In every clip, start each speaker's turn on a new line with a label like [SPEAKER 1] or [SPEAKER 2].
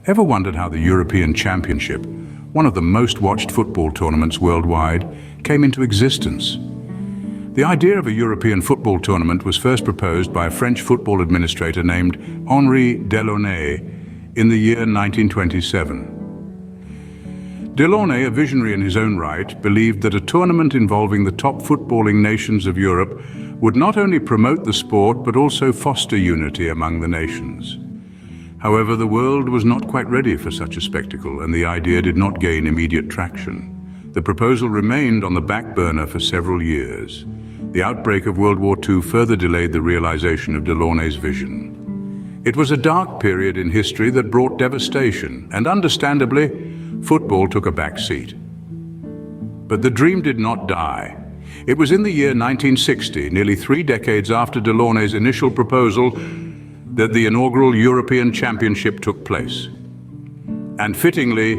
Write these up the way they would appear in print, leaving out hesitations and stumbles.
[SPEAKER 1] Ever wondered how the European Championship, one of the most watched football tournaments worldwide, came into existence? The idea of a European football tournament was first proposed by a French football administrator named Henri Delaunay in the year 1927. Delaunay, a visionary in his own right, believed that a tournament involving the top footballing nations of Europe would not only promote the sport but also foster unity among the nations. However, the world was not quite ready for such a spectacle, and the idea did not gain immediate traction. The proposal remained on the back burner for several years. The outbreak of World War II further delayed the realization of Delaunay's vision. It was a dark period in history that brought devastation, and understandably, football took a back seat. But the dream did not die. It was in the year 1960, nearly 3 decades after Delaunay's initial proposal, that the inaugural European Championship took place. And fittingly,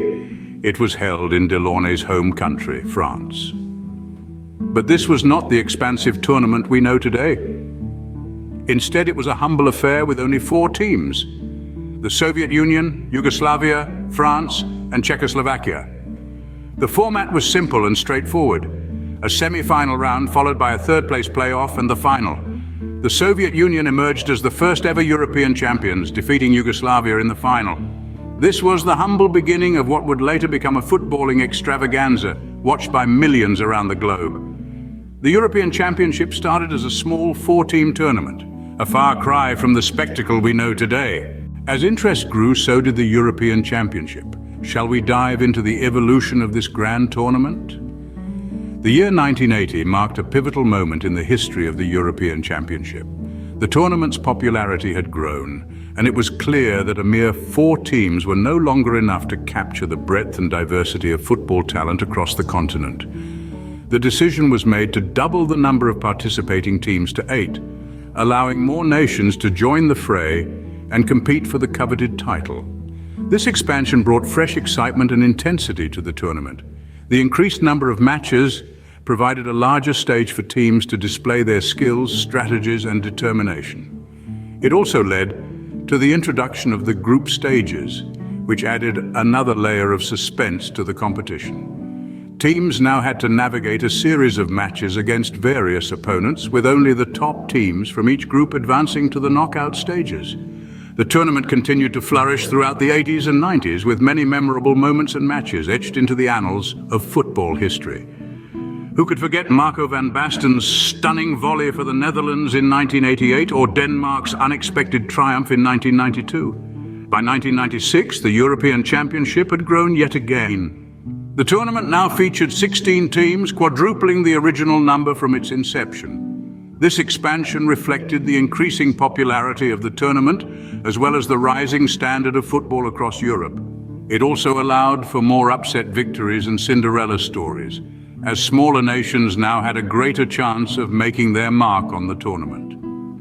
[SPEAKER 1] it was held in Delaunay's home country, France. But this was not the expansive tournament we know today. Instead, it was a humble affair with only 4 teams: the Soviet Union, Yugoslavia, France, and Czechoslovakia. The format was simple and straightforward: a semi-final round followed by a third-place playoff and the final. The Soviet Union emerged as the first ever European champions, defeating Yugoslavia in the final. This was the humble beginning of what would later become a footballing extravaganza, watched by millions around the globe. The European Championship started as a small 4-team tournament, a far cry from the spectacle we know today. As interest grew, so did the European Championship. Shall we dive into the evolution of this grand tournament? The year 1980 marked a pivotal moment in the history of the European Championship. The tournament's popularity had grown, and it was clear that a mere 4 teams were no longer enough to capture the breadth and diversity of football talent across the continent. The decision was made to double the number of participating teams to 8, allowing more nations to join the fray and compete for the coveted title. This expansion brought fresh excitement and intensity to the tournament. The increased number of matches provided a larger stage for teams to display their skills, strategies, and determination. It also led to the introduction of the group stages, which added another layer of suspense to the competition. Teams now had to navigate a series of matches against various opponents, with only the top teams from each group advancing to the knockout stages. The tournament continued to flourish throughout the 80s and 90s, with many memorable moments and matches etched into the annals of football history. Who could forget Marco van Basten's stunning volley for the Netherlands in 1988, or Denmark's unexpected triumph in 1992? By 1996, the European Championship had grown yet again. The tournament now featured 16 teams, quadrupling the original number from its inception. This expansion reflected the increasing popularity of the tournament, as well as the rising standard of football across Europe. It also allowed for more upset victories and Cinderella stories, as smaller nations now had a greater chance of making their mark on the tournament.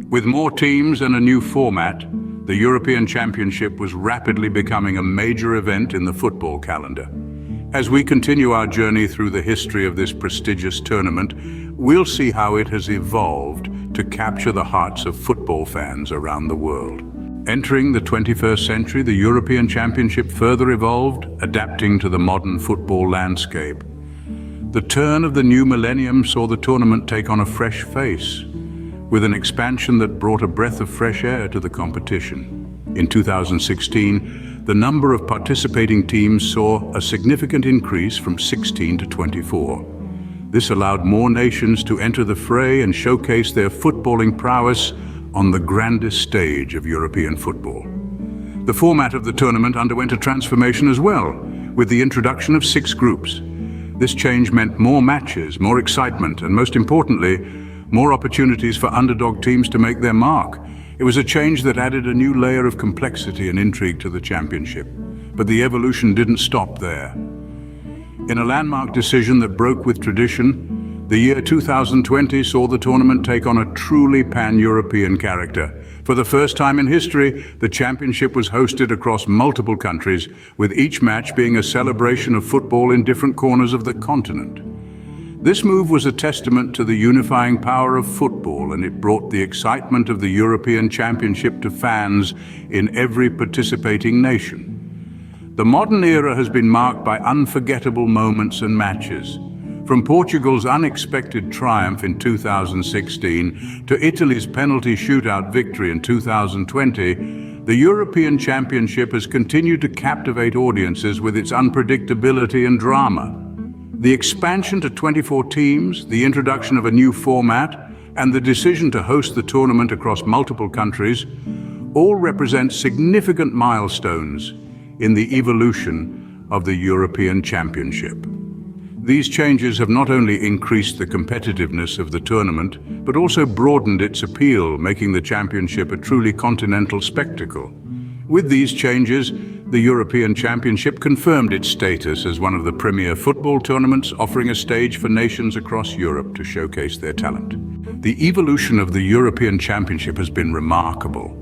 [SPEAKER 1] With more teams and a new format, the European Championship was rapidly becoming a major event in the football calendar. As we continue our journey through the history of this prestigious tournament, we'll see how it has evolved to capture the hearts of football fans around the world. Entering the 21st century, the European Championship further evolved, adapting to the modern football landscape. The turn of the new millennium saw the tournament take on a fresh face, with an expansion that brought a breath of fresh air to the competition. In 2016, the number of participating teams saw a significant increase from 16 to 24. This allowed more nations to enter the fray and showcase their footballing prowess on the grandest stage of European football. The format of the tournament underwent a transformation as well, with the introduction of 6 groups. This change meant more matches, more excitement, and most importantly, more opportunities for underdog teams to make their mark. It was a change that added a new layer of complexity and intrigue to the championship. But the evolution didn't stop there. In a landmark decision that broke with tradition, the year 2020 saw the tournament take on a truly pan-European character. For the first time in history, the championship was hosted across multiple countries, with each match being a celebration of football in different corners of the continent. This move was a testament to the unifying power of football, and it brought the excitement of the European Championship to fans in every participating nation. The modern era has been marked by unforgettable moments and matches. From Portugal's unexpected triumph in 2016 to Italy's penalty shootout victory in 2020, the European Championship has continued to captivate audiences with its unpredictability and drama. The expansion to 24 teams, the introduction of a new format, and the decision to host the tournament across multiple countries all represent significant milestones in the evolution of the European Championship. These changes have not only increased the competitiveness of the tournament, but also broadened its appeal, making the championship a truly continental spectacle. With these changes, the European Championship confirmed its status as one of the premier football tournaments, offering a stage for nations across Europe to showcase their talent. The evolution of the European Championship has been remarkable.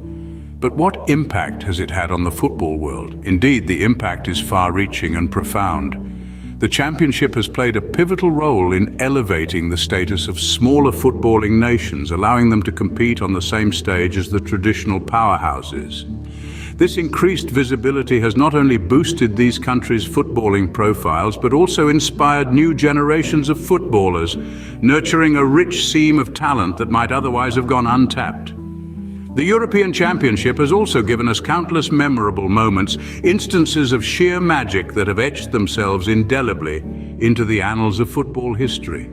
[SPEAKER 1] But what impact has it had on the football world? Indeed, the impact is far-reaching and profound. The championship has played a pivotal role in elevating the status of smaller footballing nations, allowing them to compete on the same stage as the traditional powerhouses. This increased visibility has not only boosted these countries' footballing profiles, but also inspired new generations of footballers, nurturing a rich seam of talent that might otherwise have gone untapped. The European Championship has also given us countless memorable moments, instances of sheer magic that have etched themselves indelibly into the annals of football history.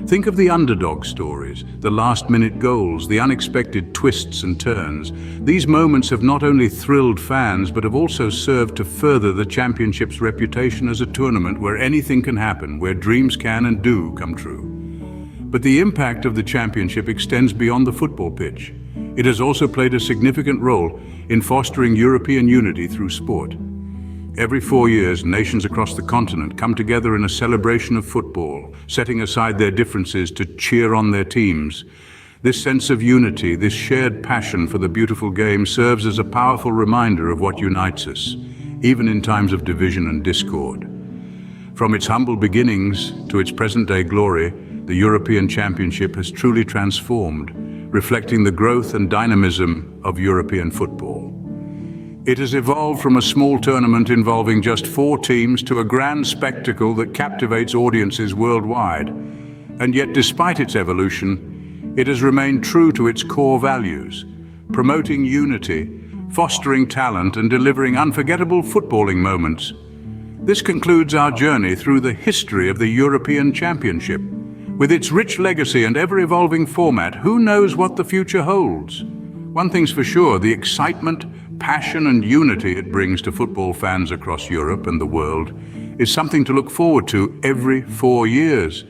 [SPEAKER 1] Think of the underdog stories, the last-minute goals, the unexpected twists and turns. These moments have not only thrilled fans, but have also served to further the championship's reputation as a tournament where anything can happen, where dreams can and do come true. But the impact of the championship extends beyond the football pitch. It has also played a significant role in fostering European unity through sport. Every 4 years, nations across the continent come together in a celebration of football, setting aside their differences to cheer on their teams. This sense of unity, this shared passion for the beautiful game, serves as a powerful reminder of what unites us, even in times of division and discord. From its humble beginnings to its present-day glory, the European Championship has truly transformed, reflecting the growth and dynamism of European football. It has evolved from a small tournament involving just 4 teams to a grand spectacle that captivates audiences worldwide. And yet, despite its evolution, it has remained true to its core values, promoting unity, fostering talent, and delivering unforgettable footballing moments. This concludes our journey through the history of the European Championship. With its rich legacy and ever-evolving format, who knows what the future holds? One thing's for sure, the excitement, passion and unity it brings to football fans across Europe and the world is something to look forward to every 4 years.